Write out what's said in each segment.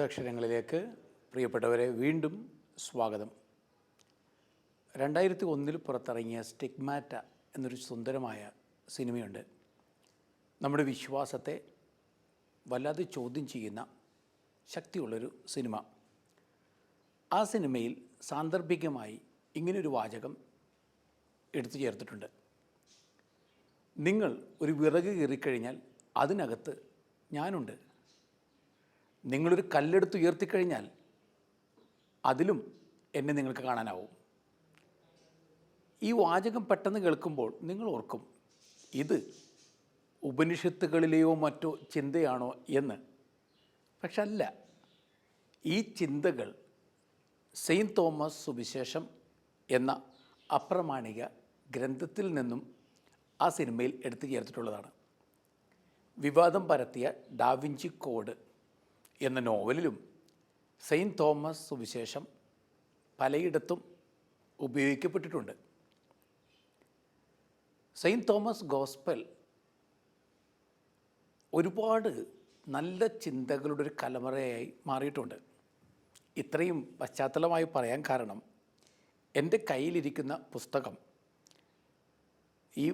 അക്ഷരങ്ങളിലേക്ക് പ്രിയപ്പെട്ടവരെ വീണ്ടും സ്വാഗതം. 2001 പുറത്തിറങ്ങിയ സ്റ്റിഗ്മാറ്റ എന്നൊരു സുന്ദരമായ സിനിമയുണ്ട്. നമ്മുടെ വിശ്വാസത്തെ വല്ലാതെ ചോദ്യം ചെയ്യുന്ന ശക്തിയുള്ളൊരു സിനിമ. ആ സിനിമയിൽ സാന്ദർഭികമായി ഇങ്ങനൊരു വാചകം എടുത്തു ചേർത്തിട്ടുണ്ട്. നിങ്ങൾ ഒരു വിറക് കീറിക്കഴിഞ്ഞാൽ അതിനകത്ത് ഞാനുണ്ട്. നിങ്ങളൊരു കല്ലെടുത്ത് ഉയർത്തിക്കഴിഞ്ഞാൽ അതിലും എന്നെ നിങ്ങൾക്ക് കാണാനാവും. ഈ വാചകം പെട്ടെന്ന് കേൾക്കുമ്പോൾ നിങ്ങൾ ഓർക്കും, ഇത് ഉപനിഷത്തുകളിലെയോ മറ്റോ ചിന്തയാണോ എന്ന്. പക്ഷെ അല്ല. ഈ ചിന്തകൾ സെയിൻറ്റ് തോമസ് സുവിശേഷം എന്ന അപ്രമാണിക ഗ്രന്ഥത്തിൽ നിന്നും ആ സിനിമയിൽ എടുത്തു ചേർത്തിട്ടുള്ളതാണ്. വിവാദം പരത്തിയ ഡാവിഞ്ചി കോഡ് എന്ന നോവലിലും സെയിൻറ്റ് തോമസ് സുവിശേഷം പലയിടത്തും ഉപയോഗിക്കപ്പെട്ടിട്ടുണ്ട്. സെയിൻറ്റ് തോമസ് ഗോസ്പൽ ഒരുപാട് നല്ല ചിന്തകളുടെ ഒരു കലവറയായി മാറിയിട്ടുണ്ട്. ഇത്രയും പശ്ചാത്തലമായി പറയാൻ കാരണം, എൻ്റെ കയ്യിലിരിക്കുന്ന പുസ്തകം ഈ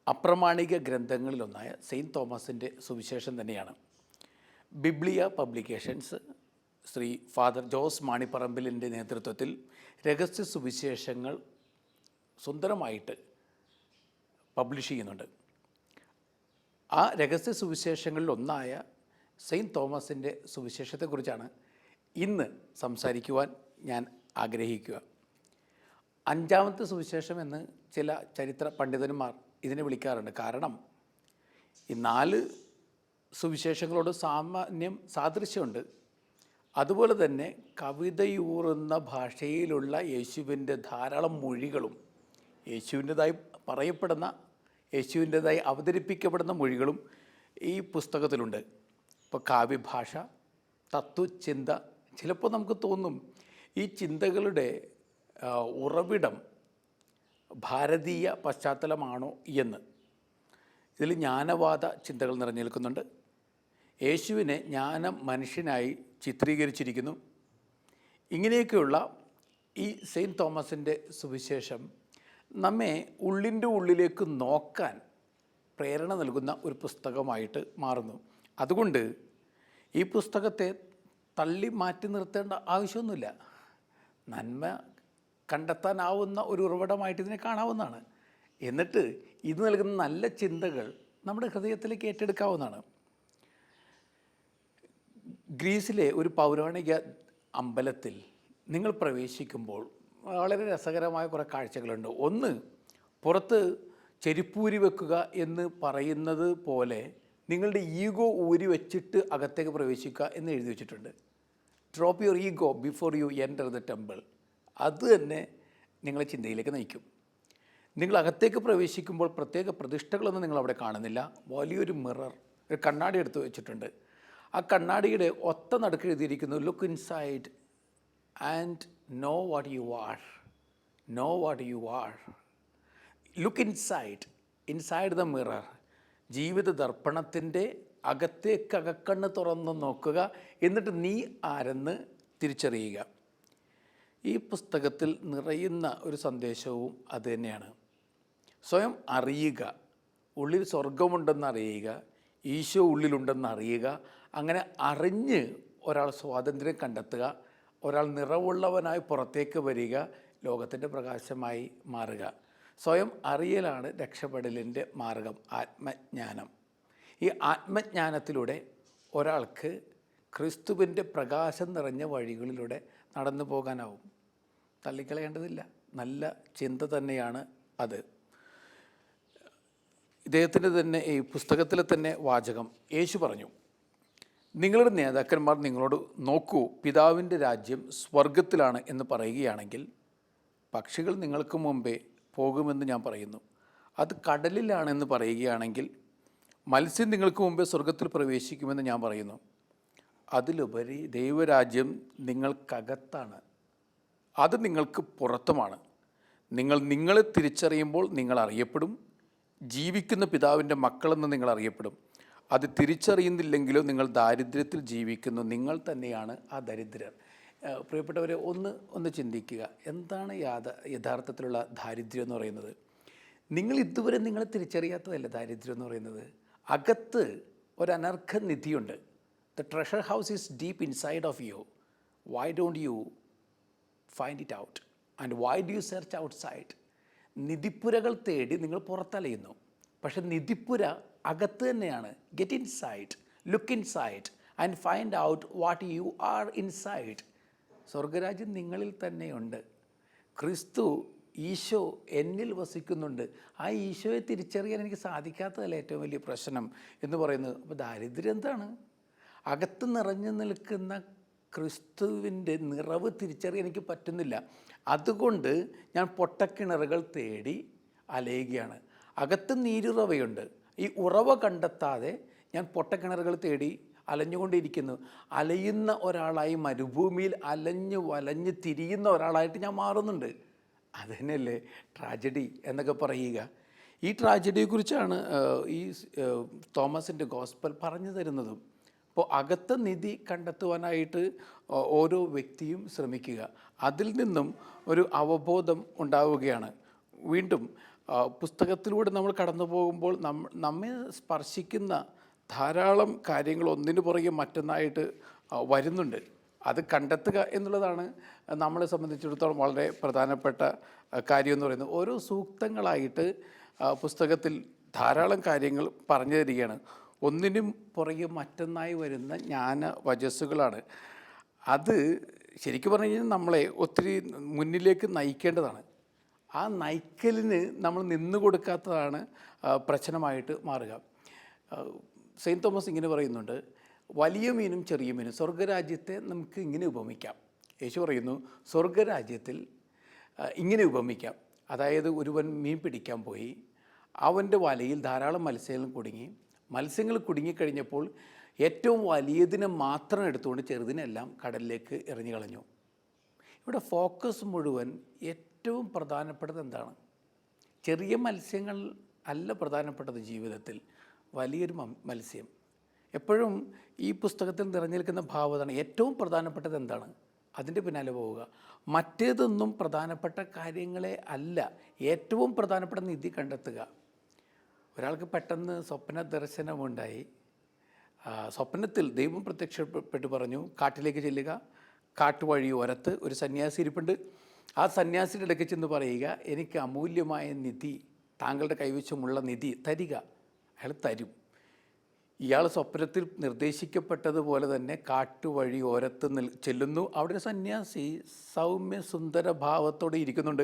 അപ്രമാണിക ഗ്രന്ഥങ്ങളിലൊന്നായ സെയിൻറ്റ് തോമസിൻ്റെ സുവിശേഷം തന്നെയാണ്. ബിബ്ലിയ പബ്ലിക്കേഷൻസ് ശ്രീ ഫാദർ ജോസ് മാണിപ്പറമ്പിലിൻ്റെ നേതൃത്വത്തിൽ രഹസ്യ സുവിശേഷങ്ങൾ സുന്ദരമായിട്ട് പബ്ലിഷ് ചെയ്യുന്നുണ്ട്. ആ രഹസ്യ സുവിശേഷങ്ങളിലൊന്നായ സെയിൻറ്റ് തോമസിൻ്റെ സുവിശേഷത്തെക്കുറിച്ചാണ് ഇന്ന് സംസാരിക്കുവാൻ ഞാൻ ആഗ്രഹിക്കുക. അഞ്ചാമത്തെ സുവിശേഷം എന്ന് ചില ചരിത്ര പണ്ഡിതന്മാർ ഇതിനെ വിളിക്കാറുണ്ട്. കാരണം ഈ 4 സുവിശേഷങ്ങളോട് സാദൃശ്യമുണ്ട്. അതുപോലെ തന്നെ കവിതയൂറുന്ന ഭാഷയിലുള്ള യേശുവിൻ്റെ ധാരാളം മൊഴികളും യേശുവിൻ്റെതായി പറയപ്പെടുന്ന, യേശുവിൻ്റെതായി അവതരിപ്പിക്കപ്പെടുന്ന മൊഴികളും ഈ പുസ്തകത്തിലുണ്ട്. ഇപ്പോൾ കാവ്യഭാഷ, തത്വചിന്ത, ചിലപ്പോൾ നമുക്ക് തോന്നും ഈ ചിന്തകളുടെ ഉറവിടം ഭാരതീയ പശ്ചാത്തലമാണോ എന്ന്. ഇതിൽ ജ്ഞാനവാദ ചിന്തകൾ നിറഞ്ഞു നിൽക്കുന്നുണ്ട്. യേശുവിനെ ജ്ഞാനം മനുഷ്യനായി ചിത്രീകരിച്ചിരിക്കുന്നു. ഇങ്ങനെയൊക്കെയുള്ള ഈ സെയിൻറ്റ് തോമസിൻ്റെ സുവിശേഷം നമ്മെ ഉള്ളിൻ്റെ ഉള്ളിലേക്ക് നോക്കാൻ പ്രേരണ നൽകുന്ന ഒരു പുസ്തകമായിട്ട് മാറുന്നു. അതുകൊണ്ട് ഈ പുസ്തകത്തെ തള്ളി മാറ്റി നിർത്തേണ്ട ആവശ്യമൊന്നുമില്ല. നന്മ കണ്ടെത്താനാവുന്ന ഒരു ഉറവിടമായിട്ട് ഇതിനെ കാണാവുന്നതാണ്. എന്നിട്ട് ഇത് നൽകുന്ന നല്ല ചിന്തകൾ നമ്മുടെ ഹൃദയത്തിലേക്ക് ഏറ്റെടുക്കാവുന്നതാണ്. ഗ്രീസിലെ ഒരു പൗരാണിക അമ്പലത്തിൽ നിങ്ങൾ പ്രവേശിക്കുമ്പോൾ വളരെ രസകരമായ കുറേ കാഴ്ചകളുണ്ട്. ഒന്ന്, പുറത്ത് ചെരുപ്പൂരി വെക്കുക എന്ന് പറയുന്നത് പോലെ നിങ്ങളുടെ ഈഗോ ഊരി വെച്ചിട്ട് അകത്തേക്ക് പ്രവേശിക്കുക എന്ന് എഴുതി വെച്ചിട്ടുണ്ട്. Drop your ego before you enter the temple. അത് തന്നെ നിങ്ങളെ ചിന്തയിലേക്ക് നയിക്കും. നിങ്ങൾ അകത്തേക്ക് പ്രവേശിക്കുമ്പോൾ പ്രത്യേക പ്രതിഷ്ഠകളൊന്നും നിങ്ങളവിടെ കാണുന്നില്ല. വലിയൊരു മിറർ, ഒരു കണ്ണാടി എടുത്ത് വെച്ചിട്ടുണ്ട്. ആ കണ്ണാടിയുടെ ഒത്ത നടുക്ക് എഴുതിയിരിക്കുന്നു, look inside and no what you R. No what you R. Look inside the mirror. ജീവിത ദർപ്പണത്തിൻ്റെ അകത്തേക്കകക്കണ്ണ് തുറന്ന് നോക്കുക, എന്നിട്ട് നീ ആരെന്ന് തിരിച്ചറിയുക. ഈ പുസ്തകത്തിൽ നിറയുന്ന ഒരു സന്ദേശവും അതുതന്നെയാണ്. സ്വയം അറിയുക, ഉള്ളിൽ സ്വർഗമുണ്ടെന്ന് അറിയുക, ഈശോ ഉള്ളിലുണ്ടെന്ന് അറിയുക. അങ്ങനെ അറിഞ്ഞ് ഒരാൾ സ്വാതന്ത്ര്യം കണ്ടെത്തുക, ഒരാൾ നിറവുള്ളവനായി പുറത്തേക്ക് വരിക, ലോകത്തിൻ്റെ പ്രകാശമായി മാറുക. സ്വയം അറിയലാണ് രക്ഷപ്പെടലിൻ്റെ മാർഗം, ആത്മജ്ഞാനം. ഈ ആത്മജ്ഞാനത്തിലൂടെ ഒരാൾക്ക് ക്രിസ്തുവിൻ്റെ പ്രകാശം നിറഞ്ഞ വഴികളിലൂടെ നടന്നു പോകാനാവും. തള്ളിക്കളയേണ്ടതില്ല. നല്ല ചിന്ത തന്നെയാണ് അത്. ഇദ്ദേഹത്തിൻ്റെ തന്നെ ഈ പുസ്തകത്തിലെ തന്നെ വാചകം യേശു പറഞ്ഞു, നിങ്ങളുടെ നേതാക്കന്മാർ നിങ്ങളോട് നോക്കൂ, പിതാവിൻ്റെ രാജ്യം സ്വർഗത്തിലാണ് എന്ന് പറയുകയാണെങ്കിൽ പക്ഷികൾ നിങ്ങൾക്ക് മുമ്പേ പോകുമെന്ന് ഞാൻ പറയുന്നു. അത് കടലിലാണെന്ന് പറയുകയാണെങ്കിൽ മത്സ്യം നിങ്ങൾക്ക് മുമ്പേ സ്വർഗത്തിൽ പ്രവേശിക്കുമെന്ന് ഞാൻ പറയുന്നു. അതിലുപരി ദൈവരാജ്യം നിങ്ങൾക്കകത്താണ്, അത് നിങ്ങൾക്ക് പുറത്തുമാണ്. നിങ്ങൾ നിങ്ങളെ തിരിച്ചറിയുമ്പോൾ നിങ്ങൾ അറിയപ്പെടും. ജീവിക്കുന്ന പിതാവിൻ്റെ മക്കളെന്ന് നിങ്ങൾ അറിയപ്പെടും. അത് തിരിച്ചറിയുന്നില്ലെങ്കിലും നിങ്ങൾ ദാരിദ്ര്യത്തിൽ ജീവിക്കുന്നു, നിങ്ങൾ തന്നെയാണ് ആ ദരിദ്രർ. പ്രിയപ്പെട്ടവരെ, ഒന്ന് ചിന്തിക്കുക, എന്താണ് യഥാർത്ഥത്തിലുള്ള ദാരിദ്ര്യം എന്ന് പറയുന്നത്? നിങ്ങൾ ഇതുവരെ നിങ്ങളെ തിരിച്ചറിയാത്തതല്ല ദാരിദ്ര്യം എന്ന് പറയുന്നത്. അകത്ത് ഒരു അനർഘ നിധിയുണ്ട്. The treasure house is deep inside of you. Why don't you find it out and why do you search outside? നിധിപ്പുരകൾ തേടി നിങ്ങൾ പുറത്തലയുന്നു, പക്ഷെ നിധിപ്പുര അകത്ത് തന്നെയാണ്. Get inside, look inside and find out what you are inside. സ്വർഗരാജ്യം നിങ്ങളിൽ തന്നെയുണ്ട്. ക്രിസ്തു, ഈശോ എന്നിൽ വസിക്കുന്നുണ്ട്. ആ ഈശോയെ തിരിച്ചറിയാൻ എനിക്ക് സാധിക്കാത്തതല്ല ഏറ്റവും വലിയ പ്രശ്നം എന്ന് പറയുന്നത്. അപ്പോൾ ദാരിദ്ര്യം എന്താണ്? അകത്ത് നിറഞ്ഞു നിൽക്കുന്ന ക്രിസ്തുവിൻ്റെ നിറവ് തിരിച്ചറിയാൻ എനിക്ക് പറ്റുന്നില്ല. അതുകൊണ്ട് ഞാൻ പൊട്ടക്കിണറുകൾ തേടി അലയുകയാണ്. അകത്ത് നീരുറവയുണ്ട്. ഈ ഉറവ കണ്ടെത്താതെ ഞാൻ പൊട്ടക്കിണറുകൾ തേടി അലഞ്ഞുകൊണ്ടിരിക്കുന്നു. അലയുന്ന ഒരാളായി, മരുഭൂമിയിൽ അലഞ്ഞ് വലഞ്ഞ് തിരിയുന്ന ഒരാളായിട്ട് ഞാൻ മാറുന്നുണ്ട്. അത് തന്നെയല്ലേ ട്രാജഡി എന്നൊക്കെ പറയുക. ഈ ട്രാജഡിയെക്കുറിച്ചാണ് ഈ തോമസിൻ്റെ ഗോസ്പൽ പറഞ്ഞു തരുന്നതും. അപ്പോൾ അകത്ത നിധി കണ്ടെത്തുവാനായിട്ട് ഓരോ വ്യക്തിയും ശ്രമിക്കുക. അതിൽ നിന്നും ഒരു അവബോധം ഉണ്ടാവുകയാണ്. വീണ്ടും പുസ്തകത്തിലൂടെ നമ്മൾ കടന്നു പോകുമ്പോൾ നമ്മെ സ്പർശിക്കുന്ന ധാരാളം കാര്യങ്ങൾ ഒന്നിനു പുറകെ മറ്റൊന്നായിട്ട് വരുന്നുണ്ട്. അത് കണ്ടെത്തുക എന്നുള്ളതാണ് നമ്മളെ സംബന്ധിച്ചിടത്തോളം വളരെ പ്രധാനപ്പെട്ട കാര്യം എന്ന് പറയുന്നത്. ഓരോ സൂക്തങ്ങളായിട്ട് പുസ്തകത്തിൽ ധാരാളം കാര്യങ്ങൾ പറഞ്ഞു തരികയാണ്. ഒന്നിനും പുറകെ മറ്റൊന്നായി വരുന്ന ജ്ഞാനവചസ്സുകളാണ്. അത് ശരിക്കും പറഞ്ഞു കഴിഞ്ഞാൽ നമ്മളെ ഒത്തിരി മുന്നിലേക്ക് നയിക്കേണ്ടതാണ്. ആ നയിക്കലിന് നമ്മൾ നിന്നു കൊടുക്കാത്തതാണ് പ്രശ്നമായിട്ട് മാറുക. സെയിൻറ്റ് തോമസ് ഇങ്ങനെ പറയുന്നുണ്ട്, വലിയ മീനും ചെറിയ മീനും സ്വർഗരാജ്യത്തെ നമുക്ക് ഇങ്ങനെ ഉപമിക്കാം. യേശു പറയുന്നു, സ്വർഗരാജ്യത്തിൽ ഇങ്ങനെ ഉപമിക്കാം. അതായത് ഒരുവൻ മീൻ പിടിക്കാൻ പോയി, അവൻ്റെ വലയിൽ ധാരാളം മത്സ്യങ്ങൾ കുടുങ്ങിക്കഴിഞ്ഞപ്പോൾ ഏറ്റവും വലിയതിനെ മാത്രം എടുത്തുകൊണ്ട് ചെറുതിനെല്ലാം കടലിലേക്ക് എറിഞ്ഞു കളഞ്ഞു. ഇവിടെ ഫോക്കസ് മുഴുവൻ ഏറ്റവും പ്രധാനപ്പെട്ടത് എന്താണ്? ചെറിയ മത്സ്യങ്ങൾ അല്ല പ്രധാനപ്പെട്ടത് ജീവിതത്തിൽ, വലിയൊരു മത്സ്യം. എപ്പോഴും ഈ പുസ്തകത്തിൽ നിറഞ്ഞു നിൽക്കുന്ന ഭാവമാണ് ഏറ്റവും പ്രധാനപ്പെട്ടത് എന്താണ്, അതിൻ്റെ പിന്നാലെ പോവുക. മറ്റേതൊന്നും പ്രധാനപ്പെട്ട കാര്യങ്ങളെ അല്ല, ഏറ്റവും പ്രധാനപ്പെട്ട നിധി കണ്ടെത്തുക. ഒരാൾക്ക് പെട്ടെന്ന് സ്വപ്ന ദർശനമുണ്ടായി. സ്വപ്നത്തിൽ ദൈവം പ്രത്യക്ഷപ്പെട്ട് പറഞ്ഞു, കാട്ടിലേക്ക് ചെല്ലുക, കാട്ടുവഴി ഓരത്ത് ഒരു സന്യാസി ഇരിപ്പുണ്ട്. ആ സന്യാസിയുടെ ഇടയ്ക്ക് ചെന്ന് പറയുക, എനിക്ക് അമൂല്യമായ നിധി, താങ്കളുടെ കൈവശമുള്ള നിധി തരിക. അയാൾ തരും. ഇയാൾ സ്വപ്നത്തിൽ നിർദ്ദേശിക്കപ്പെട്ടതുപോലെ തന്നെ കാട്ടുവഴി ഓരത്ത് ചെല്ലുന്നു. അവിടെ ഒരു സന്യാസി സൗമ്യ സുന്ദര ഭാവത്തോടെ ഇരിക്കുന്നുണ്ട്.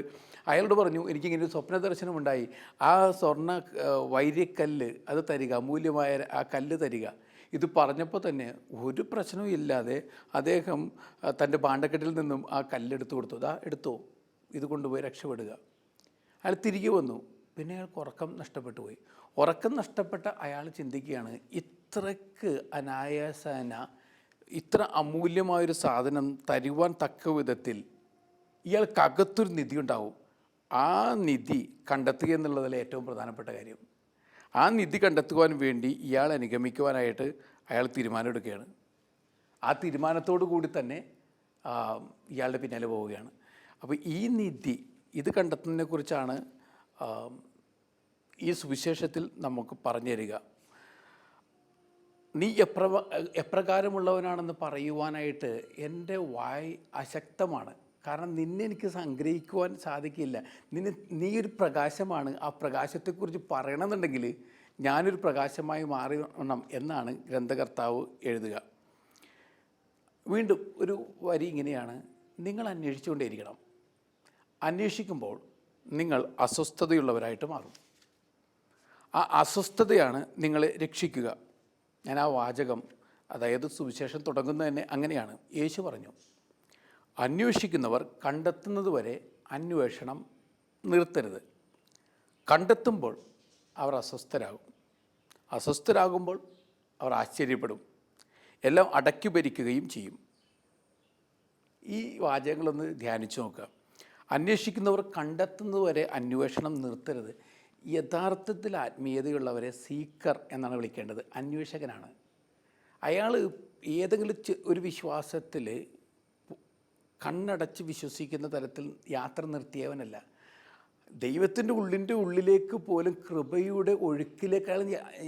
അയാളോട് പറഞ്ഞു, എനിക്കിങ്ങനെ ഒരു സ്വപ്ന ദർശനമുണ്ടായി, ആ സ്വർണ്ണ വൈര്യക്കല്ല് അത് തരിക, അമൂല്യമായ ആ കല്ല് തരിക. ഇത് പറഞ്ഞപ്പോൾ തന്നെ ഒരു പ്രശ്നവും ഇല്ലാതെ അദ്ദേഹം തൻ്റെ ഭാണ്ഡക്കെട്ടിൽ നിന്നും ആ കല്ലെടുത്ത് കൊടുത്തു. എടുത്തോ, ഇത് കൊണ്ടുപോയി രക്ഷപ്പെടുക. അയാൾ തിരികെ വന്നു. പിന്നെ അയാൾക്ക് ഉറക്കം നഷ്ടപ്പെട്ടു പോയി. ഉറക്കം നഷ്ടപ്പെട്ട അയാൾ ചിന്തിക്കുകയാണ്, ഇത്രയ്ക്ക് അനായാസേന ഇത്ര അമൂല്യമായൊരു സാധനം തരുവാൻ തക്ക വിധത്തിൽ ഇയാൾക്കകത്തൊരു നിധി ഉണ്ടാവും. ആ നിധി കണ്ടെത്തുക എന്നുള്ളതിൽ ഏറ്റവും പ്രധാനപ്പെട്ട കാര്യം. ആ നിധി കണ്ടെത്തുവാൻ വേണ്ടി ഇയാൾ അനുഗമിക്കുവാനായിട്ട് അയാൾ തീരുമാനമെടുക്കുകയാണ്. ആ തീരുമാനത്തോടു കൂടി തന്നെ ഇയാളുടെ പിന്നാലെ പോവുകയാണ്. അപ്പോൾ ഈ നിധി ഇത് കണ്ടെത്തുന്നതിനെക്കുറിച്ചാണ് ഈ സുവിശേഷത്തിൽ നമുക്ക് പറഞ്ഞു തരിക. നീ എപ്രകാരമുള്ളവനാണെന്ന് പറയുവാനായിട്ട് എൻ്റെ വായ് അശക്തമാണ്. കാരണം നിന്നെ എനിക്ക് സംഗ്രഹിക്കുവാൻ സാധിക്കില്ല. നീ ഒരു പ്രകാശമാണ്. ആ പ്രകാശത്തെക്കുറിച്ച് പറയണമെന്നുണ്ടെങ്കിൽ ഞാനൊരു പ്രകാശമായി മാറണം എന്നാണ് ഗ്രന്ഥകർത്താവ് എഴുതുക. വീണ്ടും ഒരു വരി ഇങ്ങനെയാണ്, നിങ്ങൾ അന്വേഷിച്ചുകൊണ്ടേയിരിക്കണം. അന്വേഷിക്കുമ്പോൾ നിങ്ങൾ അസ്വസ്ഥതയുള്ളവരായിട്ട് മാറും. ആ അസ്വസ്ഥതയാണ് നിങ്ങളെ രക്ഷിക്കുക. ഞാൻ ആ വാചകം, അതായത് സുവിശേഷം തുടങ്ങുന്നത് തന്നെ അങ്ങനെയാണ്. യേശു പറഞ്ഞു, അന്വേഷിക്കുന്നവർ കണ്ടെത്തുന്നത് വരെ അന്വേഷണം നിർത്തരുത്. കണ്ടെത്തുമ്പോൾ അവർ അസ്വസ്ഥരാകുമ്പോൾ അവർ ആശ്ചര്യപ്പെടും, എല്ലാം അടക്കി ഭരിക്കുകയും ചെയ്യും. ഈ വാചകങ്ങളൊന്ന് ധ്യാനിച്ചു നോക്കുക. അന്വേഷിക്കുന്നവർ കണ്ടെത്തുന്നത് വരെ അന്വേഷണം നിർത്തരുത്. യഥാർത്ഥത്തിൽ ആത്മീയതയുള്ളവരെ സീക്കർ എന്നാണ് വിളിക്കേണ്ടത്, അന്വേഷകനാണ്. അയാൾ ഏതെങ്കിലും ഒരു വിശ്വാസത്തിൽ കണ്ണടച്ച് വിശ്വസിക്കുന്ന തരത്തിൽ യാത്ര നിർത്തിയവനല്ല. ദൈവത്തിൻ്റെ ഉള്ളിലേക്ക് പോലും കൃപയുടെ ഒഴുക്കിലേക്ക് അയാൾ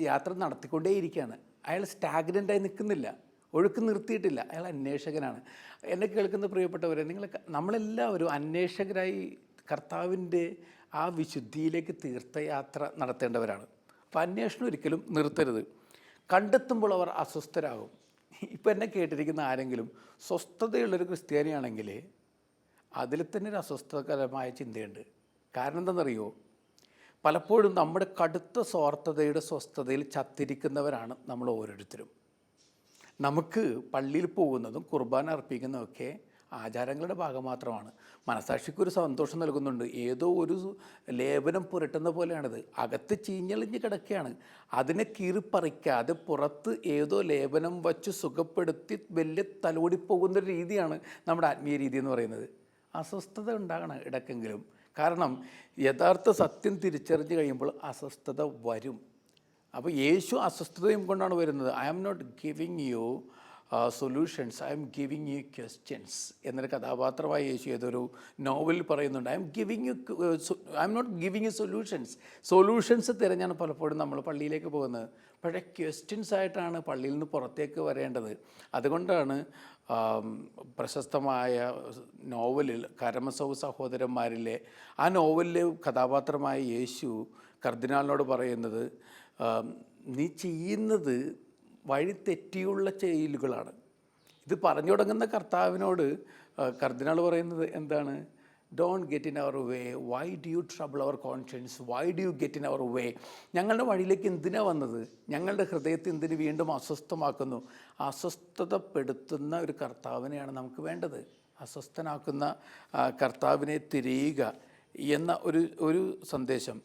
യാത്ര നടത്തിക്കൊണ്ടേയിരിക്കുകയാണ്. അയാൾ സ്റ്റാഗ്നൻ്റായി നിൽക്കുന്നില്ല, ഒഴുക്ക് നിർത്തിയിട്ടില്ല. അയാൾ അന്വേഷകനാണ്. എന്നെ കേൾക്കുന്ന പ്രിയപ്പെട്ടവരെ, നമ്മളെല്ലാവരും അന്വേഷകരായി കർത്താവിൻ്റെ ആ വിശുദ്ധിയിലേക്ക് തീർത്ഥയാത്ര നടത്തേണ്ടവരാണ്. അപ്പോൾ അന്വേഷണം ഒരിക്കലും നിർത്തരുത്. കണ്ടെത്തുമ്പോൾ അവർ അസ്വസ്ഥരാകും. ഇപ്പം എന്നെ കേട്ടിരിക്കുന്ന ആരെങ്കിലും സ്വസ്ഥതയുള്ളൊരു ക്രിസ്ത്യാനിയാണെങ്കിൽ അതിൽ തന്നെ ഒരു അസ്വസ്ഥകരമായ ചിന്തയുണ്ട്. കാരണം എന്താണെന്നറിയോ? പലപ്പോഴും നമ്മുടെ കടുത്ത സ്വാർത്ഥതയുടെ സ്വസ്ഥതയിൽ ചത്തിരിക്കുന്നവരാണ് നമ്മൾ ഓരോരുത്തരും. നമുക്ക് പള്ളിയിൽ പോകുന്നതും കുർബാന അർപ്പിക്കുന്നതൊക്കെ ആചാരങ്ങളുടെ ഭാഗം മാത്രമാണ്. മനസാക്ഷിക്കൊരു സന്തോഷം നൽകുന്നുണ്ട്. ഏതോ ഒരു ലേപനം പുരട്ടുന്ന പോലെയാണിത്. അകത്ത് ചീഞ്ഞളിഞ്ഞ് കിടക്കുകയാണ്. അതിനെ കീറിപ്പറിക്കാതെ പുറത്ത് ഏതോ ലേപനം വച്ച് സുഖപ്പെടുത്തി വലിയ തലോടിപ്പോകുന്നൊരു രീതിയാണ് നമ്മുടെ ആത്മീയ രീതി എന്ന് പറയുന്നത്. അസ്വസ്ഥത ഉണ്ടാകണം ഇടയ്ക്കെങ്കിലും. കാരണം യഥാർത്ഥ സത്യം തിരിച്ചറിഞ്ഞ് കഴിയുമ്പോൾ അസ്വസ്ഥത വരും. അപ്പോൾ യേശു അസ്വസ്ഥതയും കൊണ്ടാണ് വരുന്നത്. I am not giving you solutions, I am giving you questions എന്നൊരു കഥാപാത്രമായി യേശു ഏതൊരു നോവലിൽ പറയുന്നുണ്ട്. I am not giving you solutions തിരഞ്ഞാണ് പലപ്പോഴും നമ്മൾ പള്ളിയിലേക്ക് പോകുന്നത്. പക്ഷേ ക്വസ്റ്റ്യൻസ് ആയിട്ടാണ് പള്ളിയിൽ നിന്ന് പുറത്തേക്ക് വരേണ്ടത്. അതുകൊണ്ടാണ് പ്രശസ്തമായ നോവലിൽ കരമസവ് സഹോദരന്മാരിലെ ആ നോവലിലെ കഥാപാത്രമായ യേശു കർദിനാളിനോട് പറയുന്നത്, നീ ചെയ്യുന്നത് വഴി തെറ്റിയുള്ള ചെയ്യലുകളാണ്. ഇത് പറഞ്ഞു തുടങ്ങുന്ന കർത്താവിനോട് കർദിനാൾ പറയുന്നത് എന്താണ്? Don't get in our way, why do you trouble our conscience, why do you get in our way. ഞങ്ങളുടെ വഴിയിലേക്ക് എന്തിനാണ് വന്നത്? ഞങ്ങളുടെ ഹൃദയത്തെ എന്തിന് വീണ്ടും അസ്വസ്ഥമാക്കുന്നു? അസ്വസ്ഥതപ്പെടുത്തുന്ന ഒരു കർത്താവിനെയാണ് നമുക്ക് വേണ്ടത്. അസ്വസ്ഥനാക്കുന്ന കർത്താവിനെ തിരയുക എന്ന ഒരു സന്ദേശം.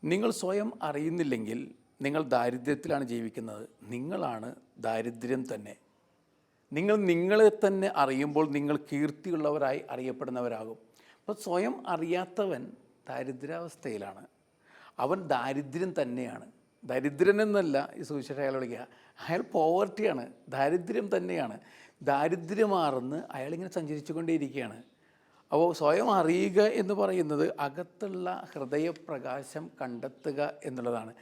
നിങ്ങൾ സ്വയം അറിയുന്നില്ലെങ്കിൽ നിങ്ങൾ ദാരിദ്ര്യത്തിലാണ് ജീവിക്കുന്നത്. നിങ്ങളാണ് ദാരിദ്ര്യം തന്നെ. നിങ്ങൾ നിങ്ങളെ തന്നെ അറിയുമ്പോൾ നിങ്ങൾ കീർത്തിയുള്ളവരായി അറിയപ്പെടുന്നവരാകും. അപ്പോൾ സ്വയം അറിയാത്തവൻ ദാരിദ്ര്യാവസ്ഥയിലാണ്. അവൻ ദാരിദ്ര്യം തന്നെയാണ്. ദരിദ്രനെന്നല്ല ഈ സുവിശേഷം അയാൾ വിളിക്കുക. അയാൾ പോവർട്ടിയാണ്, ദാരിദ്ര്യം തന്നെയാണ്. ദാരിദ്ര്യമാർന്ന് അയാളിങ്ങനെ സഞ്ചരിച്ചു കൊണ്ടേയിരിക്കുകയാണ്. അപ്പോൾ സ്വയം അറിയുക എന്ന് പറയുന്നത് അകത്തുള്ള ഹൃദയപ്രകാശം കണ്ടെത്തുക എന്നുള്ളതാണ്.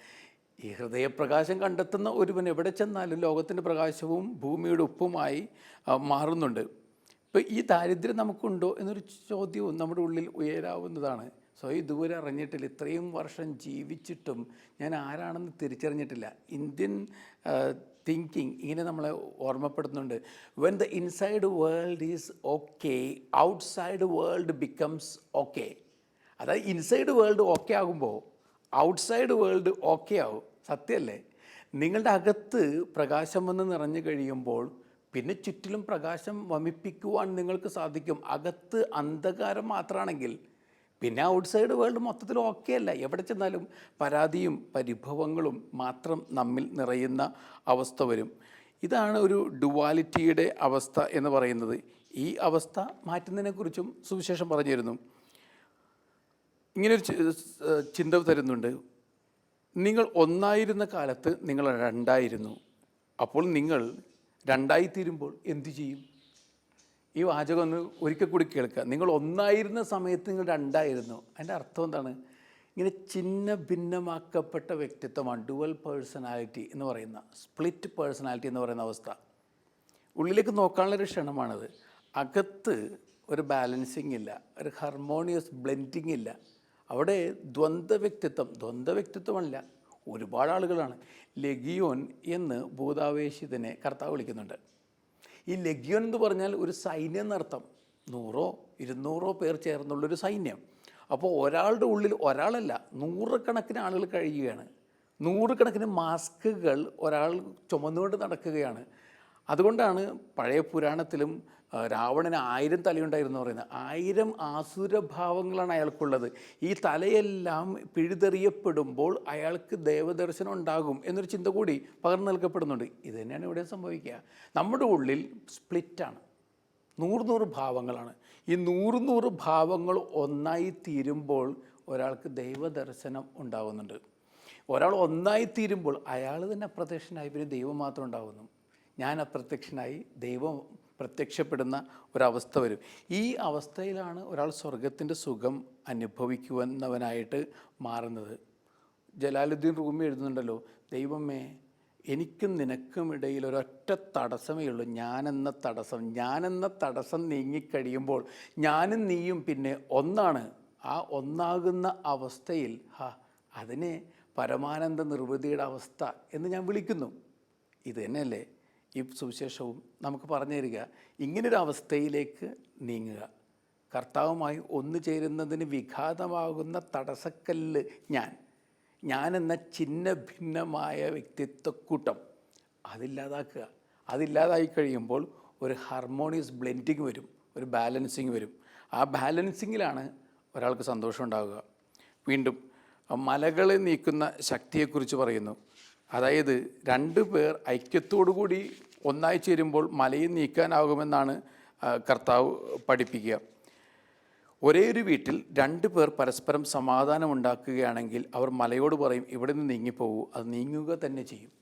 ഈ ഹൃദയപ്രകാശം കണ്ടെത്തുന്ന ഒരുവൻ എവിടെ ചെന്നാലും ലോകത്തിൻ്റെ പ്രകാശവും ഭൂമിയുടെ ഉപ്പുമായി മാറുന്നുണ്ട്. ഇപ്പോൾ ഈ ദാരിദ്ര്യം നമുക്കുണ്ടോ എന്നൊരു ചോദ്യവും നമ്മുടെ ഉള്ളിൽ ഉയരാവുന്നതാണ്. സ്വയം ഇതുവരെ അറിഞ്ഞിട്ടില്ല. ഇത്രയും വർഷം ജീവിച്ചിട്ടും ഞാൻ ആരാണെന്ന് തിരിച്ചറിഞ്ഞിട്ടില്ല. ഇന്ത്യൻ തിങ്കിങ് ഇങ്ങനെ നമ്മളെ ഓർമ്മപ്പെടുത്തുന്നുണ്ട്. When the inside world is okay, outside world becomes okay. അതായത് ഇൻസൈഡ് വേൾഡ് ഓക്കെ ആകുമ്പോൾ ഔട്ട്സൈഡ് വേൾഡ് ഓക്കെ ആവും. സത്യമല്ലേ? നിങ്ങളുടെ അകത്ത് പ്രകാശം വന്ന് നിറഞ്ഞു കഴിയുമ്പോൾ പിന്നെ ചുറ്റിലും പ്രകാശം വമിപ്പിക്കുവാൻ നിങ്ങൾക്ക് സാധിക്കും. അകത്ത് അന്ധകാരം മാത്രമാണെങ്കിൽ പിന്നെ ഔട്ട്സൈഡ് വേൾഡ് മൊത്തത്തിൽ ഓക്കെ അല്ല. എവിടെ ചെന്നാലും പരാതിയും പരിഭവങ്ങളും മാത്രം നമ്മിൽ നിറയുന്ന അവസ്ഥ വരും. ഇതാണ് ഒരു ഡുവാലിറ്റിയുടെ അവസ്ഥ എന്ന് പറയുന്നത്. ഈ അവസ്ഥ മാറ്റുന്നതിനെക്കുറിച്ചും സുവിശേഷം പറഞ്ഞിരുന്നു. ഇങ്ങനൊരു ചിന്ത തരുന്നുണ്ട്. നിങ്ങൾ ഒന്നായിരുന്ന കാലത്ത് നിങ്ങൾ രണ്ടായിരുന്നു. അപ്പോൾ നിങ്ങൾ രണ്ടായിത്തീരുമ്പോൾ എന്തു ചെയ്യും? ഈ വാചകം ഒന്ന് ഒരിക്കൽ കൂടി കേൾക്കുക. നിങ്ങൾ ഒന്നായിരുന്ന സമയത്ത് നിങ്ങൾ രണ്ടായിരുന്നു. അതിൻ്റെ അർത്ഥം എന്താണ്? ഇങ്ങനെ ചിന്ന ഭിന്നമാക്കപ്പെട്ട വ്യക്തിത്വമാണ് ഡുവൽ പേഴ്സണാലിറ്റി എന്ന് പറയുന്ന, സ്പ്ലിറ്റ് പേഴ്സണാലിറ്റി എന്ന് പറയുന്ന അവസ്ഥ. ഉള്ളിലേക്ക് നോക്കാനുള്ളൊരു ക്ഷണമാണത്. അകത്ത് ഒരു ബാലൻസിങ് ഇല്ല, ഒരു ഹാർമോണിയസ് ബ്ലെൻഡിങ് ഇല്ല. അവിടെ ദ്വന്ദ്വ വ്യക്തിത്വമല്ല, ഒരുപാട് ആളുകളാണ്. ലെഗിയോൻ എന്ന് ഭൂതാവേശിതനെ കർത്താവ് വിളിക്കുന്നുണ്ട്. ഈ ലെഗിയോൻ എന്ന് പറഞ്ഞാൽ ഒരു സൈന്യം എന്നർത്ഥം. 100-200 പേർ ചേർന്നുള്ളൊരു സൈന്യം. അപ്പോൾ ഒരാളുടെ ഉള്ളിൽ ഒരാളല്ല, നൂറുകണക്കിന് ആളുകൾ കഴിയുകയാണ്. നൂറുകണക്കിന് മാസ്കുകൾ ഒരാൾ ചുമന്നുകൊണ്ട് നടക്കുകയാണ്. അതുകൊണ്ടാണ് പഴയ പുരാണത്തിലും രാവണന് 1000 തലയുണ്ടായിരുന്നു പറയുന്നത്. 1000 ആസുരഭാവങ്ങളാണ് അയാൾക്കുള്ളത്. ഈ തലയെല്ലാം പിഴുതെറിയപ്പെടുമ്പോൾ അയാൾക്ക് ദേവദർശനം ഉണ്ടാകും എന്നൊരു ചിന്ത കൂടി പകർന്നു നൽകപ്പെടുന്നുണ്ട്. ഇത് തന്നെയാണ് ഇവിടെ സംഭവിക്കുക. നമ്മുടെ ഉള്ളിൽ സ്പ്ലിറ്റാണ്, 100 ഭാവങ്ങളാണ്. ഈ 100 ഭാവങ്ങൾ ഒന്നായി തീരുമ്പോൾ ഒരാൾക്ക് ദൈവദർശനം ഉണ്ടാകുന്നുണ്ട്. ഒരാൾ ഒന്നായിത്തീരുമ്പോൾ അയാൾ തന്നെ അപ്രത്യക്ഷനായി, പിന്നെ ദൈവം മാത്രം ഉണ്ടാകുന്നു. ഞാൻ അപ്രത്യക്ഷനായി ദൈവം പ്രത്യക്ഷപ്പെടുന്ന ഒരവസ്ഥ വരും. ഈ അവസ്ഥയിലാണ് ഒരാൾ സ്വർഗത്തിൻ്റെ സുഖം അനുഭവിക്കുന്നവനായിട്ട് മാറുന്നത്. ജലാലുദ്ദീൻ റൂമി എഴുതുന്നുണ്ടല്ലോ, ദൈവമേ എനിക്കും നിനക്കും ഇടയിൽ ഒരൊറ്റ തടസ്സമേ ഉള്ളൂ, ഞാനെന്ന തടസ്സം നീങ്ങിക്കഴിയുമ്പോൾ ഞാനും നീയും പിന്നെ ഒന്നാണ്. ആ ഒന്നാകുന്ന അവസ്ഥയിൽ അതിനെ പരമാനന്ദ നിർവൃതിയുടെ അവസ്ഥ എന്ന് ഞാൻ വിളിക്കുന്നു. ഇത് തന്നെയല്ലേ ഈ സുവിശേഷവും നമുക്ക് പറഞ്ഞു തരിക. ഇങ്ങനൊരു അവസ്ഥയിലേക്ക് നീങ്ങുക, കർത്താവുമായി ഒന്നു ചേരുന്നതിന് വിഘാതമാകുന്ന തടസ്സക്കല്ല് ഞാനെന്ന ചിന്ന ഭിന്നമായ വ്യക്തിത്വക്കൂട്ടം അതില്ലാതാക്കുക. അതില്ലാതായി കഴിയുമ്പോൾ ഒരു ഹാർമോണിയസ് ബ്ലെൻഡിങ് വരും, ഒരു ബാലൻസിങ് വരും. ആ ബാലൻസിങ്ങിലാണ് ഒരാൾക്ക് സന്തോഷം ഉണ്ടാകുക. വീണ്ടും മലകളെ നീക്കുന്ന ശക്തിയെക്കുറിച്ച് പറയുന്നു. അതായത് രണ്ട് പേർ ഐക്യത്തോടുകൂടി ഒന്നായി ചേരുമ്പോൾ മലയെ നീക്കാനാകുമെന്നാണ് കർത്താവ് പഠിപ്പിക്കുക. ഒരേ ഒരു വീട്ടിൽ രണ്ട് പേർ പരസ്പരം സമാധാനം ഉണ്ടാക്കുകയാണെങ്കിൽ അവർ മലയോട് പറയും, ഇവിടെ നിന്ന് നീങ്ങിപ്പോകൂ, അത് നീങ്ങുക തന്നെ ചെയ്യും.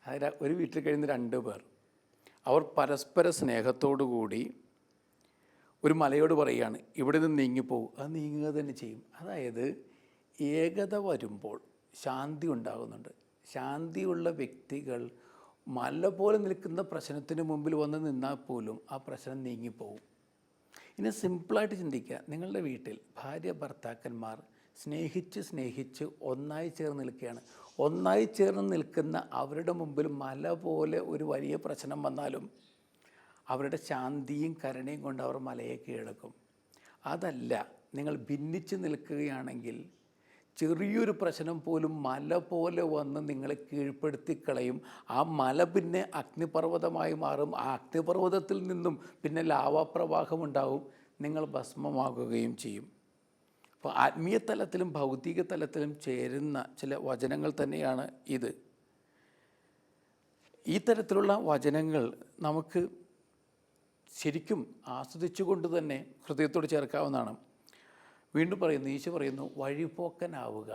അതായത് ഒരു വീട്ടിൽ കഴിയുന്ന രണ്ട് പേർ അവർ പരസ്പര സ്നേഹത്തോടു കൂടി ഒരു മലയോട് പറയുകയാണ്, ഇവിടെ നിന്ന് നീങ്ങിപ്പോകൂ, അത് നീങ്ങുക തന്നെ ചെയ്യും. അതായത് ഏകത വരുമ്പോൾ ശാന്തി ഉണ്ടാകുന്നുണ്ട്. ശാന്തിയുള്ള വ്യക്തികൾ മല പോലെ നിൽക്കുന്ന പ്രശ്നത്തിന് മുമ്പിൽ വന്ന് നിന്നാൽ പോലും ആ പ്രശ്നം നീങ്ങിപ്പോവും. ഇനി സിമ്പിളായിട്ട് ചിന്തിക്കുക, നിങ്ങളുടെ വീട്ടിൽ ഭാര്യ ഭർത്താക്കന്മാർ സ്നേഹിച്ച് ഒന്നായി ചേർന്ന് നിൽക്കുകയാണ്. ഒന്നായി ചേർന്ന് നിൽക്കുന്ന അവരുടെ മുമ്പിൽ മല പോലെ ഒരു വലിയ പ്രശ്നം വന്നാലും അവരുടെ ശാന്തിയും കരുണയും കൊണ്ട് അവർ മലയെ കീഴടക്കും. അതല്ല, നിങ്ങൾ ഭിന്നിച്ച് നിൽക്കുകയാണെങ്കിൽ ചെറിയൊരു പ്രശ്നം പോലും മല പോലെ വന്ന് നിങ്ങളെ കീഴ്പ്പെടുത്തിക്കളയും. ആ മല പിന്നെ അഗ്നിപർവ്വതമായി മാറും. ആ അഗ്നിപർവ്വതത്തിൽ നിന്നും പിന്നെ ലാവാപ്രവാഹമുണ്ടാവും, നിങ്ങൾ ഭസ്മമാകുകയും ചെയ്യും. അപ്പോൾ ആത്മീയ തലത്തിലും ഭൗതിക തലത്തിലും ചേരുന്ന ചില വചനങ്ങൾ തന്നെയാണ് ഇത്. ഈ തരത്തിലുള്ള വചനങ്ങൾ നമുക്ക് ശരിക്കും ആസ്വദിച്ചുകൊണ്ട് തന്നെ ഹൃദയത്തോട് ചേർക്കാവുന്നതാണ്. വീണ്ടും പറയുന്നു, യേശു പറയുന്നു, വഴിപോക്കനാവുക.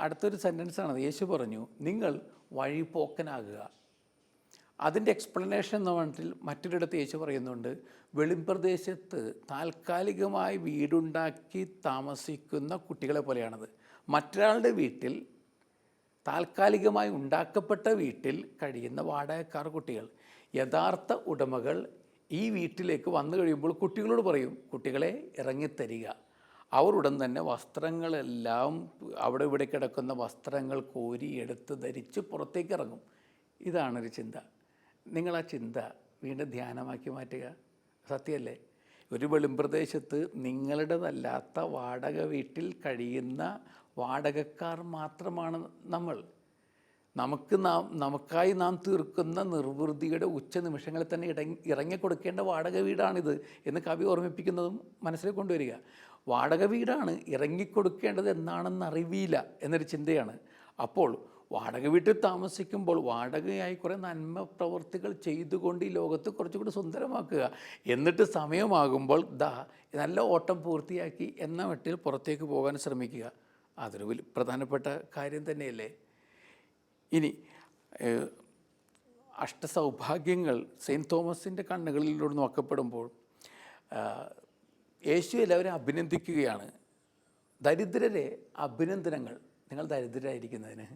അടുത്തൊരു സെൻറ്റൻസാണത്. യേശു പറഞ്ഞു, നിങ്ങൾ വഴിപോക്കനാകുക. അതിൻ്റെ എക്സ്പ്ലനേഷൻ എന്ന മട്ടിൽ മറ്റൊരിടത്ത് യേശു പറയുന്നുണ്ട്, വെളിമ്പ്രദേശത്ത് താൽക്കാലികമായി വീടുണ്ടാക്കി താമസിക്കുന്ന കുട്ടികളെ പോലെയാണത്. മറ്റൊരാളുടെ വീട്ടിൽ, താൽക്കാലികമായി ഉണ്ടാക്കപ്പെട്ട വീട്ടിൽ കഴിയുന്ന വാടകക്കാർ കുട്ടികൾ. യഥാർത്ഥ ഉടമകൾ ഈ വീട്ടിലേക്ക് വന്നു കഴിയുമ്പോൾ കുട്ടികളോട് പറയും, കുട്ടികളെ ഇറങ്ങിത്തരിക. അവർ ഉടൻ തന്നെ വസ്ത്രങ്ങളെല്ലാം അവിടെ ഇവിടെ കിടക്കുന്ന വസ്ത്രങ്ങൾ കോരി എടുത്ത് ധരിച്ച് പുറത്തേക്ക് ഇറങ്ങും. ഇതാണൊരു ചിന്ത. നിങ്ങളാ ചിന്ത വീണ്ടും ധ്യാനമാക്കി മാറ്റുക. സത്യമല്ലേ? ഒരു വെളിമ്പ്രദേശത്ത് നിങ്ങളുടേതല്ലാത്ത വാടക വീട്ടിൽ കഴിയുന്ന വാടകക്കാർ മാത്രമാണ് നമ്മൾ. നമുക്കായി നാം തീർക്കുന്ന നിർവൃതിയുടെ ഉച്ച നിമിഷങ്ങളിൽ തന്നെ ഇറങ്ങിക്കൊടുക്കേണ്ട വാടക വീടാണിത് എന്ന് കവി ഓർമ്മിപ്പിക്കുന്നതും മനസ്സിലേക്ക് കൊണ്ടുവരിക. വാടക വീടാണ്, ഇറങ്ങിക്കൊടുക്കേണ്ടത് എന്നാണെന്ന് അറിവില്ല എന്നൊരു ചിന്തയാണ്. അപ്പോൾ വാടക വീട്ടിൽ താമസിക്കുമ്പോൾ വാടകയായി കുറേ നന്മ പ്രവൃത്തികൾ ചെയ്തുകൊണ്ട് ഈ ലോകത്ത് കുറച്ചുകൂടി സുന്ദരമാക്കുക. എന്നിട്ട് സമയമാകുമ്പോൾ നല്ല ഓട്ടം പൂർത്തിയാക്കി എന്ന മട്ടിൽ പുറത്തേക്ക് പോകാൻ ശ്രമിക്കുക. അതൊരു വലിയ പ്രധാനപ്പെട്ട കാര്യം തന്നെയല്ലേ? ഇനി അഷ്ടസൗഭാഗ്യങ്ങൾ സെയിൻറ്റ് തോമസിൻ്റെ കണ്ണുകളിലൂടെ നോക്കപ്പെടുമ്പോൾ യേശു എല്ലാവരും അഭിനന്ദിക്കുകയാണ്. ദരിദ്രരെ അഭിനന്ദനങ്ങൾ. നിങ്ങൾ ദരിദ്രരായിരിക്കുന്നതിന്,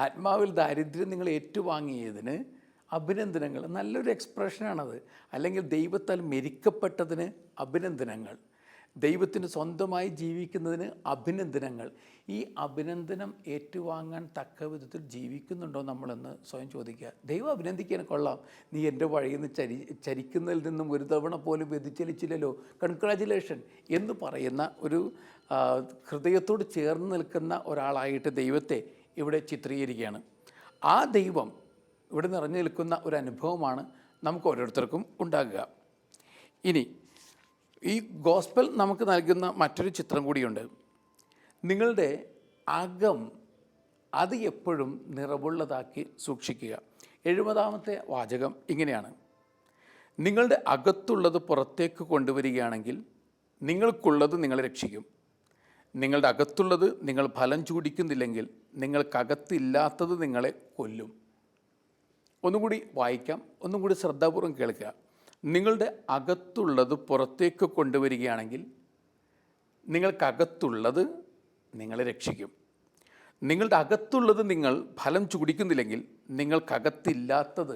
ആത്മാവിൽ ദാരിദ്ര്യം നിങ്ങൾ ഏറ്റുവാങ്ങിയതിന് അഭിനന്ദനങ്ങൾ. നല്ലൊരു എക്സ്പ്രഷനാണത്. അല്ലെങ്കിൽ ദൈവത്താൽ മെരിക്കപ്പെട്ടതിന് അഭിനന്ദനങ്ങൾ, ദൈവത്തിന് സ്വന്തമായി ജീവിക്കുന്നതിന് അഭിനന്ദനങ്ങൾ. ഈ അഭിനന്ദനം ഏറ്റുവാങ്ങാൻ തക്ക വിധത്തിൽ ജീവിക്കുന്നുണ്ടോ നമ്മളെന്ന് സ്വയം ചോദിക്കുക. ദൈവം അഭിനന്ദിക്കാൻ കൊള്ളാം, നീ എൻ്റെ വഴിയിൽ നിന്ന് ചരിക്കുന്നതിൽ നിന്നും ഒരു തവണ പോലും വ്യതിചലിച്ചില്ലല്ലോ, കൺഗ്രാജുലേഷൻ എന്ന് പറയുന്ന ഒരു ഹൃദയത്തോട് ചേർന്ന് നിൽക്കുന്ന ഒരാളായിട്ട് ദൈവത്തെ ഇവിടെ ചിത്രീകരിക്കുകയാണ്. ആ ദൈവം ഇവിടെ നിറഞ്ഞു നിൽക്കുന്ന ഒരു അനുഭവമാണ് നമുക്ക് ഓരോരുത്തർക്കും ഉണ്ടാകുക. ഇനി ഈ ഗോസ്പൽ നമുക്ക് നൽകുന്ന മറ്റൊരു ചിത്രം കൂടിയുണ്ട്. നിങ്ങളുടെ അകം അത് എപ്പോഴും നിറവുള്ളതാക്കി സൂക്ഷിക്കുക. 70-ാമത്തെ വാചകം ഇങ്ങനെയാണ്: നിങ്ങളുടെ അകത്തുള്ളത് പുറത്തേക്ക് കൊണ്ടുവരികയാണെങ്കിൽ നിങ്ങൾക്കുള്ളത് നിങ്ങളെ രക്ഷിക്കും. നിങ്ങളുടെ അകത്തുള്ളത് നിങ്ങൾ ഫലം ചൂടിക്കുന്നില്ലെങ്കിൽ നിങ്ങൾക്കകത്തില്ലാത്തത് നിങ്ങളെ കൊല്ലും. ഒന്നുകൂടി വായിക്കാം, ഒന്നും കൂടി ശ്രദ്ധാപൂർവം കേൾക്കുക. നിങ്ങളുടെ അകത്തുള്ളത് പുറത്തേക്ക് കൊണ്ടുവരികയാണെങ്കിൽ നിങ്ങൾക്കകത്തുള്ളത് നിങ്ങളെ രക്ഷിക്കും. നിങ്ങളുടെ അകത്തുള്ളത് നിങ്ങൾ ഫലം ചൂടിക്കുന്നില്ലെങ്കിൽ നിങ്ങൾക്കകത്തില്ലാത്തത്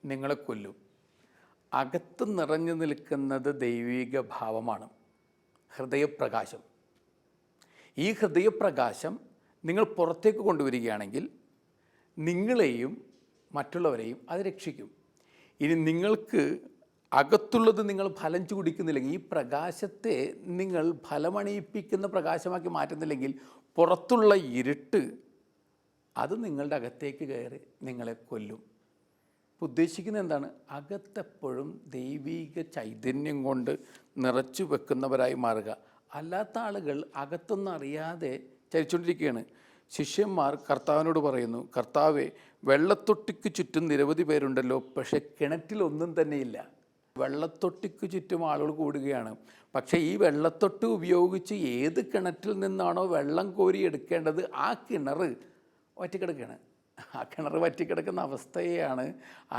നിങ്ങളെ കൊല്ലും. അകത്ത് നിറഞ്ഞു നിൽക്കുന്നത് ദൈവിക ഭാവമാണ്, ഹൃദയപ്രകാശം. ഈ ഹൃദയപ്രകാശം നിങ്ങൾ പുറത്തേക്ക് കൊണ്ടുവരികയാണെങ്കിൽ നിങ്ങളെയും മറ്റുള്ളവരെയും അത് രക്ഷിക്കും. ഇനി നിങ്ങൾക്ക് അകത്തുള്ളത് നിങ്ങൾ ഫലം ചൂടിക്കുന്നില്ലെങ്കിൽ, ഈ പ്രകാശത്തെ നിങ്ങൾ ഫലമണിയിപ്പിക്കുന്ന പ്രകാശമാക്കി മാറ്റുന്നില്ലെങ്കിൽ പുറത്തുള്ള ഇരുട്ട് അത് നിങ്ങളുടെ അകത്തേക്ക് കയറി നിങ്ങളെ കൊല്ലും. ഉദ്ദേശിക്കുന്നത് എന്താണ്? അകത്തെപ്പോഴും ദൈവിക ചൈതന്യം കൊണ്ട് നിറച്ചു വെക്കുന്നവരായി മാറുക. അല്ലാത്ത ആളുകൾ അകത്തൊന്നും അറിയാതെ ചരിച്ചുകൊണ്ടിരിക്കുകയാണ്. ശിഷ്യന്മാർ കർത്താവിനോട് പറയുന്നു, കർത്താവെ, വെള്ളത്തൊട്ടിക്ക് ചുറ്റും നിരവധി പേരുണ്ടല്ലോ, പക്ഷേ കിണറ്റിലൊന്നും തന്നെയില്ല. വെള്ളത്തൊട്ടിക്ക് ചുറ്റും ആളുകൾ കൂടുകയാണ്, പക്ഷേ ഈ വെള്ളത്തൊട്ട് ഉപയോഗിച്ച് ഏത് കിണറ്റിൽ നിന്നാണോ വെള്ളം കോരി എടുക്കേണ്ടത് ആ കിണർ വറ്റിക്കിടക്കുകയാണ്. ആ കിണർ വറ്റിക്കിടക്കുന്ന അവസ്ഥയെയാണ്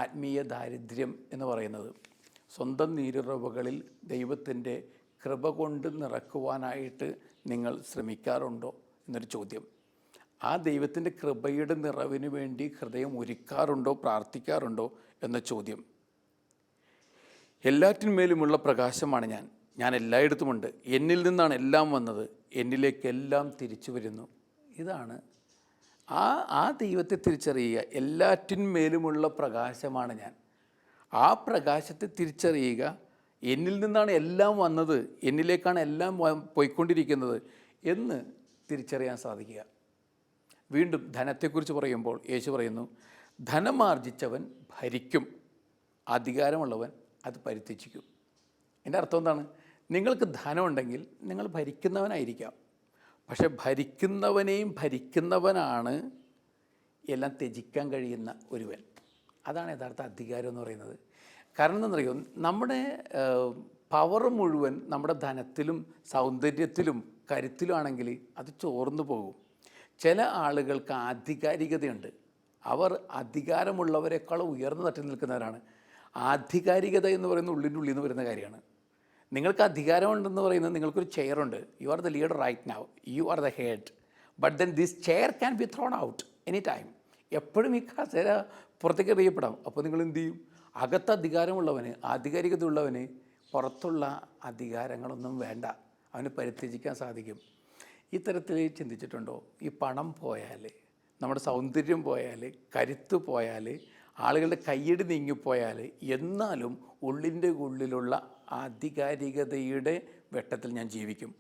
ആത്മീയ ദാരിദ്ര്യം എന്ന് പറയുന്നത്. സ്വന്തം നീരുറവുകളിൽ ദൈവത്തിൻ്റെ കൃപ കൊണ്ട് നിറക്കുവാനായിട്ട് നിങ്ങൾ ശ്രമിക്കാറുണ്ടോ എന്നൊരു ചോദ്യം. ആ ദൈവത്തിൻ്റെ കൃപയുടെ നിറവിന് വേണ്ടി ഹൃദയം ഒരുക്കാറുണ്ടോ, പ്രാർത്ഥിക്കാറുണ്ടോ എന്ന ചോദ്യം. എല്ലാറ്റിന്മേലുമുള്ള പ്രകാശമാണ് ഞാൻ എല്ലായിടത്തുമുണ്ട്, എന്നിൽ നിന്നാണ് എല്ലാം വന്നത്, എന്നിലേക്കെല്ലാം തിരിച്ചു വരുന്നു. ഇതാണ് ആ ദൈവത്തെ തിരിച്ചറിയുക. എല്ലാറ്റിന്മേലുമുള്ള പ്രകാശമാണ് ഞാൻ. ആ പ്രകാശത്തെ തിരിച്ചറിയുക. എന്നിൽ നിന്നാണ് എല്ലാം വന്നത്, എന്നിലേക്കാണ് എല്ലാം പോയിക്കൊണ്ടിരിക്കുന്നത് എന്ന് തിരിച്ചറിയാൻ സാധിക്കുക. വീണ്ടും ധനത്തെക്കുറിച്ച് പറയുമ്പോൾ യേശു പറയുന്നു, ധനമാർജിച്ചവൻ ഭരിക്കും, അധികാരമുള്ളവൻ അത് പരിത്യജിക്കും. എൻ്റെ അർത്ഥം എന്താണ്? നിങ്ങൾക്ക് ധനമുണ്ടെങ്കിൽ നിങ്ങൾ ഭരിക്കുന്നവനായിരിക്കാം, പക്ഷെ ഭരിക്കുന്നവനാണ് എല്ലാം ത്യജിക്കാൻ കഴിയുന്ന ഒരുവൻ. അതാണ് യഥാർത്ഥ അധികാരം എന്ന് പറയുന്നത്. കാരണം എന്താണെന്നറിയോ, നമ്മുടെ പവർ മുഴുവൻ നമ്മുടെ ധനത്തിലും സൗന്ദര്യത്തിലും കരുത്തിലുമാണെങ്കിൽ അത് ചോർന്നു പോകും. ചില ആളുകൾക്ക് ആധികാരികതയുണ്ട്, അവർ അധികാരമുള്ളവരെക്കാൾ ഉയർന്നു തട്ടി നിൽക്കുന്നവരാണ്. ആധികാരികത എന്ന് പറയുന്നത് ഉള്ളിൻ്റെ ഉള്ളിൽ നിന്ന് വരുന്ന കാര്യമാണ്. നിങ്ങൾക്ക് അധികാരമുണ്ടെന്ന് പറയുന്നത്, നിങ്ങൾക്കൊരു ചെയറുണ്ട്, you are the leader right now, you are the head, but then this chair can be thrown out any time. എപ്പോഴും ഈ കസേര പുറത്തേക്ക് എറിയപ്പെടാം. അപ്പോൾ നിങ്ങൾ എന്ത് ചെയ്യും? അകത്ത് അധികാരമുള്ളവന്, ആധികാരികതയുള്ളവന് പുറത്തുള്ള അധികാരങ്ങളൊന്നും വേണ്ട, അവന് പരിത്യജിക്കാൻ സാധിക്കും. ഈ തരത്തിൽ ചിന്തിച്ചിട്ടുണ്ടോ? ഈ പണം പോയാൽ, നമ്മുടെ സൗന്ദര്യം പോയാൽ, കരുത്ത് പോയാൽ, ആളുകളുടെ കയ്യടി നീങ്ങിപ്പോയാൽ, എന്നാലും ഉള്ളിൻ്റെ ഉള്ളിലുള്ള ആധികാരികതയുടെ വെട്ടത്തിൽ ഞാൻ ജീവിക്കും.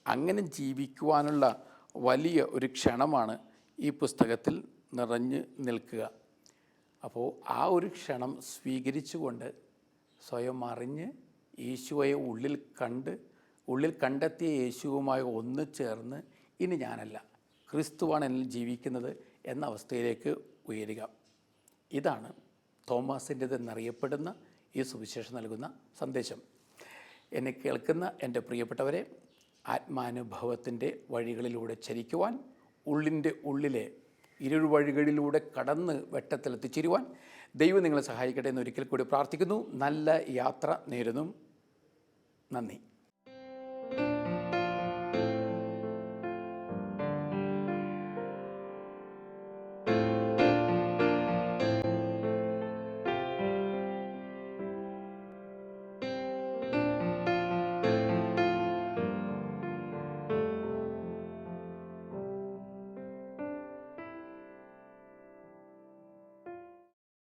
അങ്ങനെ ജീവിക്കുവാനുള്ള വലിയ ഒരു ക്ഷണമാണ് ഈ പുസ്തകത്തിൽ നിറഞ്ഞു നിൽക്കുക. അപ്പോൾ ആ ഒരു ക്ഷണം സ്വീകരിച്ചുകൊണ്ട് സ്വയം അറിഞ്ഞ് യേശുവെ ഉള്ളിൽ കണ്ടെത്തിയ യേശുവുമായി ഒന്ന് ചേർന്ന് ഇനി ഞാനല്ല, ക്രിസ്തുവാണ് എന്നിൽ ജീവിക്കുന്നത് എന്ന അവസ്ഥയിലേക്ക് ഉയരുക. ഇതാണ് തോമാസിൻ്റെതെന്നറിയപ്പെടുന്ന ഈ സുവിശേഷം നൽകുന്ന സന്ദേശം. എന്നെ കേൾക്കുന്ന എൻ്റെ പ്രിയപ്പെട്ടവരെ, ആത്മാനുഭവത്തിൻ്റെ വഴികളിലൂടെ ചരിക്കുവാൻ, ഉള്ളിൻ്റെ ഉള്ളിലെ ഇരുൾ വഴികളിലൂടെ കടന്ന് വെട്ടത്തിലെത്തിച്ചേരുവാൻ ദൈവം നിങ്ങളെ സഹായിക്കട്ടെ എന്ന് ഒരിക്കൽ കൂടി പ്രാർത്ഥിക്കുന്നു. നല്ല യാത്ര നേരുന്നു. നന്ദി.